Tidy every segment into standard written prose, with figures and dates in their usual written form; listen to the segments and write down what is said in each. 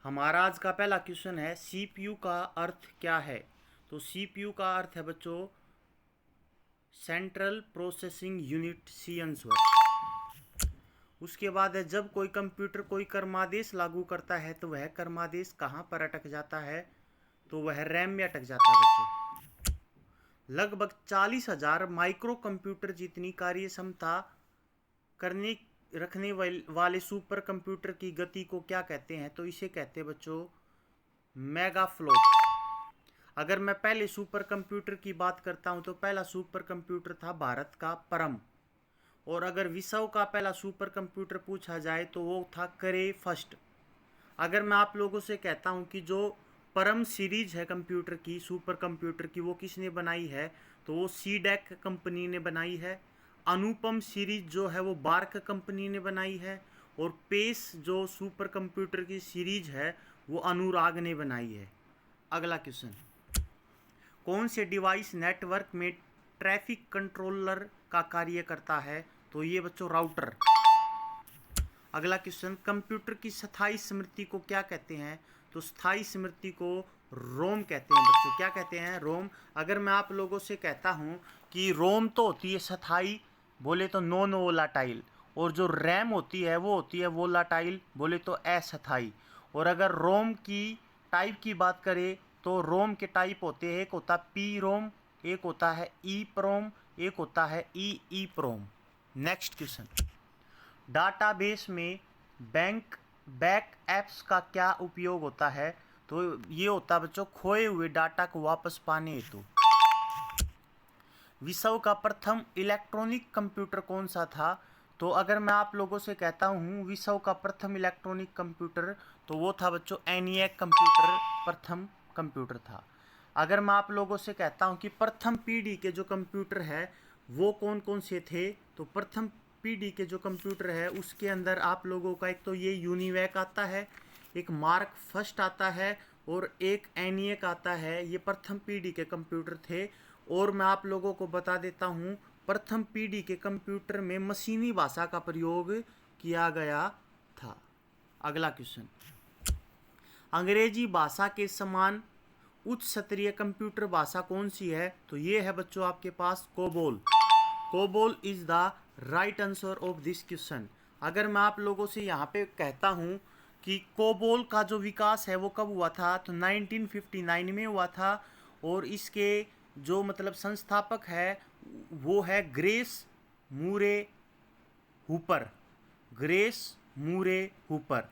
हमारा आज का पहला क्वेश्चन है सीपीयू का अर्थ क्या है। तो सीपीयू का अर्थ है बच्चों सेंट्रल प्रोसेसिंग यूनिट सीएनसवर। उसके बाद है जब कोई कंप्यूटर कोई कर्मादेश लागू करता है तो वह कर्मादेश कहाँ पर अटक जाता है, तो वह रैम में अटक जाता है बच्चों। लगभग 40,000 माइक्रो कंप्यूटर जितनी कार्य क्षमता करने रखने वाले सुपर कंप्यूटर की गति को क्या कहते हैं, तो इसे कहते हैं बच्चों मेगा फ्लोट। अगर मैं पहले सुपर कंप्यूटर की बात करता हूं तो पहला सुपर कंप्यूटर था भारत का परम, और अगर विश्व का पहला सुपर कंप्यूटर पूछा जाए तो वो था करे फर्स्ट। अगर मैं आप लोगों से कहता हूं कि जो परम सीरीज है कंप्यूटर की, सुपर कंप्यूटर की, वो किसने बनाई है, तो वो सीडेक कंपनी ने बनाई है। अनुपम सीरीज जो है वो बार्क कंपनी ने बनाई है, और पेस जो सुपर कंप्यूटर की सीरीज है वो अनुराग ने बनाई है। अगला क्वेश्चन, कौन से डिवाइस नेटवर्क में ट्रैफिक कंट्रोलर का कार्य करता है, तो ये बच्चों राउटर। अगला क्वेश्चन, कंप्यूटर की स्थायी स्मृति को क्या कहते हैं, तो स्थायी स्मृति को रोम कहते हैं बच्चों। क्या कहते हैं? रोम। अगर मैं आप लोगों से कहता हूं कि रोम तो होती है स्थायी, बोले तो नॉन वोलाटाइल, और जो रैम होती है वो होती है वोलाटाइल, बोले तो अस्थायी। और अगर रोम की टाइप की बात करें तो रोम के टाइप होते हैं, एक होता है पी रोम, एक होता है ई प्रोम, एक होता है ई प्रोम। नेक्स्ट क्वेश्चन, डाटाबेस में बैंक बैक एप्स का क्या उपयोग होता है, तो ये होता है बच्चों खोए हुए डाटा को वापस पाने हेतु। विश्व का प्रथम इलेक्ट्रॉनिक कंप्यूटर कौन सा था, तो अगर मैं आप लोगों से कहता हूँ विश्व का प्रथम इलेक्ट्रॉनिक कंप्यूटर, तो वो था बच्चों एनिएक कंप्यूटर प्रथम कंप्यूटर था। अगर मैं आप लोगों से कहता हूँ कि प्रथम पीढ़ी के जो कंप्यूटर है वो कौन कौन से थे, तो प्रथम पीढ़ी के जो कंप्यूटर है उसके अंदर आप लोगों का एक तो ये यूनिवैक आता है, एक मार्क फर्स्ट आता है, और एक एनिएक आता है। ये प्रथम पीढ़ी के कंप्यूटर थे। और मैं आप लोगों को बता देता हूँ प्रथम पीढ़ी के कंप्यूटर में मशीनी भाषा का प्रयोग किया गया था। अगला क्वेश्चन, अंग्रेजी भाषा के समान उच्च स्तरीय कंप्यूटर भाषा कौन सी है, तो ये है बच्चों आपके पास COBOL. COBOL is the right answer of this question. अगर मैं आप लोगों से यहाँ पे कहता हूँ कि कोबोल का जो विकास है वो कब हुआ था, तो 1959 में हुआ था, और इसके जो मतलब संस्थापक है वो है ग्रेस मूरे हुपर। ग्रेस मूरे हुपर।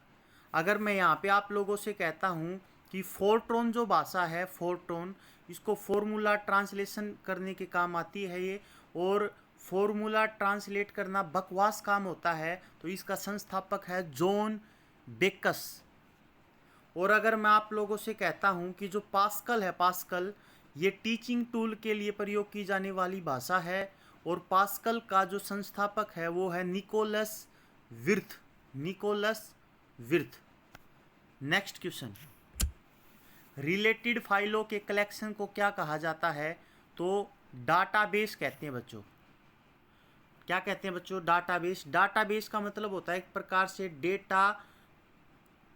अगर मैं यहाँ पे आप लोगों से कहता हूँ कि फोर्ट्रॉन जो भाषा है, फोर्ट्रॉन, इसको फॉर्मूला ट्रांसलेशन करने के काम आती है ये, और फॉर्मूला ट्रांसलेट करना बकवास काम होता है, तो इसका संस्थापक है जॉन बेकस। और अगर मैं आप लोगों से कहता हूँ कि जो पास्कल है, पास्कल, ये टीचिंग टूल के लिए प्रयोग की जाने वाली भाषा है, और पास्कल का जो संस्थापक है वो है Niklaus Wirth. Niklaus Wirth. Next question, related फाइलों के कलेक्शन को क्या कहा जाता है, तो डाटाबेस कहते हैं बच्चों। क्या कहते हैं बच्चों? डाटाबेस। डाटाबेस का मतलब होता है एक प्रकार से डेटा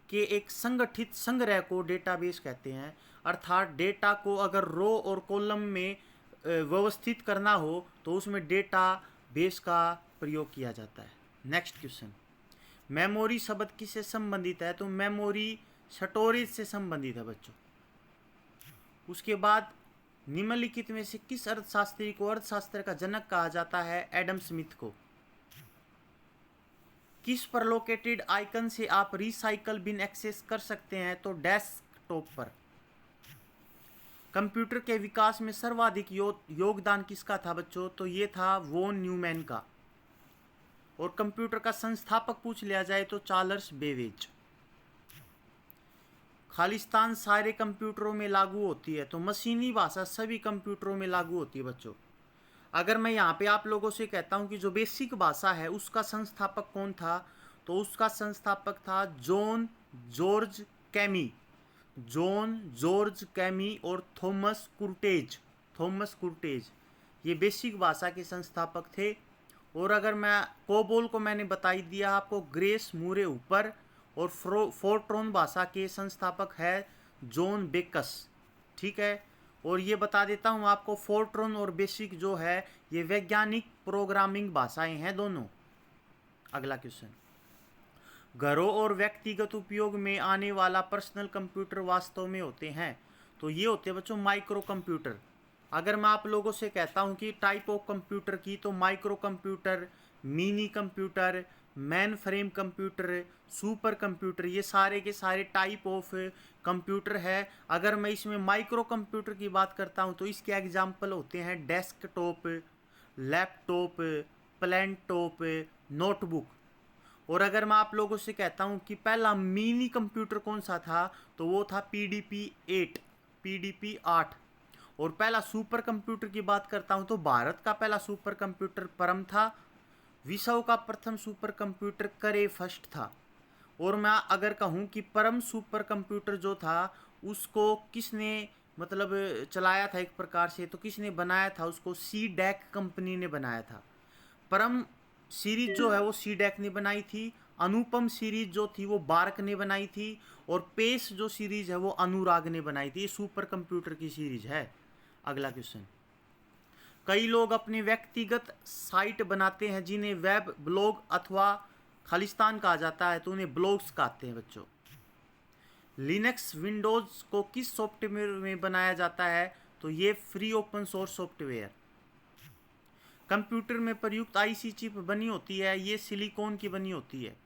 के एक संगठित संग्रह को डेटाबेस कहते हैं। अर्थात डेटा को अगर रो और कॉलम में व्यवस्थित करना हो तो उसमें डेटा बेस का प्रयोग किया जाता है। नेक्स्ट क्वेश्चन, मेमोरी शब्द किससे संबंधित है, तो मेमोरी स्टोरेज से संबंधित है बच्चों। उसके बाद निम्नलिखित में से किस अर्थशास्त्री को अर्थशास्त्र का जनक कहा जाता है, एडम स्मिथ को। किस पर लोकेटेड आइकन से आप रिसाइकल बिन एक्सेस कर सकते हैं, तो डेस्कटॉप पर। कंप्यूटर के विकास में सर्वाधिक योगदान किसका था बच्चों, तो ये था वॉन न्यूमैन का। और कंप्यूटर का संस्थापक पूछ लिया जाए तो चार्ल्स बेबेज। खालिस्तान सारे कंप्यूटरों में लागू होती है, तो मशीनी भाषा सभी कंप्यूटरों में लागू होती है बच्चों। अगर मैं यहाँ पे आप लोगों से कहता हूँ कि जो बेसिक भाषा है उसका संस्थापक कौन था, तो उसका संस्थापक था John George chemo. John George chemo और थॉमस कुर्टेज। थॉमस कुर्टेज ये बेसिक भाषा के संस्थापक थे। और अगर मैं कोबोल को मैंने बता ही दिया आपको, ग्रेस मूरे ऊपर, और फोर्ट्रॉन भाषा के संस्थापक है जॉन बेकस। ठीक है, और ये बता देता हूँ आपको, फोर्ट्रॉन और बेसिक जो है ये वैज्ञानिक प्रोग्रामिंग भाषाएं हैं दोनों। अगला क्वेश्चन, घरों और व्यक्तिगत उपयोग में आने वाला पर्सनल कंप्यूटर वास्तव में होते हैं, तो ये होते हैं बच्चों माइक्रो कंप्यूटर। अगर मैं आप लोगों से कहता हूँ कि टाइप ऑफ कंप्यूटर की, तो micro computer, mini computer, man frame computer, super computer, ये सारे के सारे टाइप ऑफ कंप्यूटर है। अगर मैं इसमें माइक्रो कंप्यूटर की बात करता हूँ तो इसके एग्जाम्पल होते हैं डेस्कटॉप, लैपटॉप, प्लेनटॉप, नोटबुक। और अगर मैं आप लोगों से कहता हूँ कि पहला मिनी कंप्यूटर कौन सा था, तो वो था PDP 8। और पहला सुपर कंप्यूटर की बात करता हूँ तो भारत का पहला सुपर कंप्यूटर परम था। विश्व का प्रथम सुपर कंप्यूटर करे फर्स्ट था। और मैं अगर कहूँ कि परम सुपर कंप्यूटर जो था उसको किसने मतलब चलाया था एक प्रकार से, तो किसने बनाया था उसको, CDEC कंपनी ने बनाया था। परम सीरीज जो है वो CDEC ने बनाई थी। अनुपम सीरीज जो थी वो बार्क ने बनाई थी। और पेस जो सीरीज है वो अनुराग ने बनाई थी। ये सुपर कंप्यूटर की सीरीज है। अगला क्वेश्चन, कई लोग अपने व्यक्तिगत साइट बनाते हैं जिन्हें वेब ब्लॉग अथवा खालिस्तान कहा जाता है, तो उन्हें ब्लॉग्स कहते हैं बच्चों। लिनक्स विंडोज को किस सॉफ्टवेयर में बनाया जाता है, तो ये free open source software. Computer में प्रयुक्त आईसी चिप बनी होती है, ये सिलिकॉन की बनी होती है।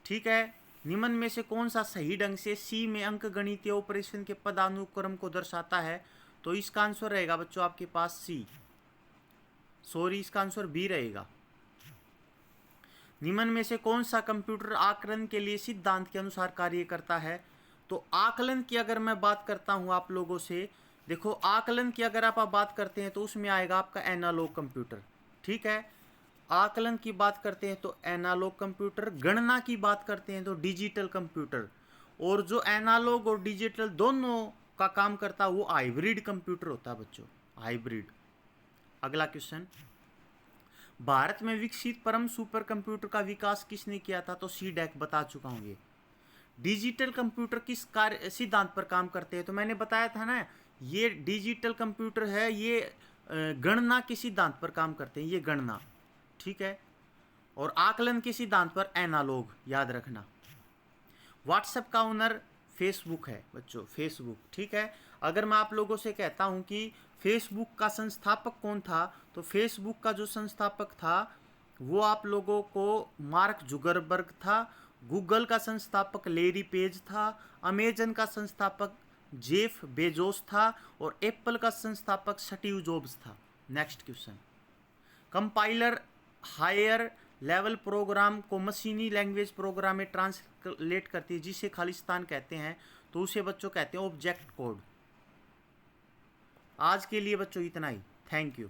ठीक है, निम्न में से कौन सा सही ढंग से सी में अंकगणितीय ऑपरेशन के पदानुक्रम को दर्शाता है, तो इसका आंसर रहेगा बच्चों आपके पास सी, सॉरी इसका आंसर बी रहेगा। निम्न में से कौन सा कंप्यूटर आकलन के लिए सिद्धांत के अनुसार कार्य करता है, तो आकलन की अगर मैं बात करता हूं आप लोगों से, देखो आकलन की अगर आप बात करते हैं तो उसमें आएगा आपका एनालॉग कंप्यूटर। ठीक है, आकलन की बात करते हैं तो एनालॉग कंप्यूटर, गणना की बात करते हैं तो डिजिटल कंप्यूटर। और जो एनालॉग और डिजिटल दोनों का काम करता है वो हाइब्रिड कंप्यूटर होता है बच्चों, हाइब्रिड। अगला क्वेश्चन, भारत में विकसित परम सुपर कंप्यूटर का विकास किसने किया था, तो CDEC बता चुका हूँ। ये डिजिटल कंप्यूटर किस कार्य सिद्धांत पर काम करते हैं, तो मैंने बताया था ना, ये डिजिटल कंप्यूटर है, ये गणना के सिद्धांत पर काम करते हैं, ये गणना। ठीक है, और आकलन के सिद्धांत पर एनालॉग, याद रखना। व्हाट्सएप का ओनर फेसबुक है बच्चों, फेसबुक। ठीक है, अगर मैं आप लोगों से कहता हूं कि फेसबुक का संस्थापक कौन था, तो फेसबुक का जो संस्थापक था वो आप लोगों को मार्क जुकरबर्ग था। गूगल का संस्थापक लेरी पेज था। अमेजन का संस्थापक जेफ बेजोस था। और एप्पल का संस्थापक स्टीव जॉब्स था। Next question, compiler higher level program को मशीनी लैंग्वेज प्रोग्राम में ट्रांसलेट करती है जिसे खालिस्तान कहते हैं, तो उसे बच्चों कहते हैं ऑब्जेक्ट कोड। आज के लिए बच्चों इतना ही, थैंक यू।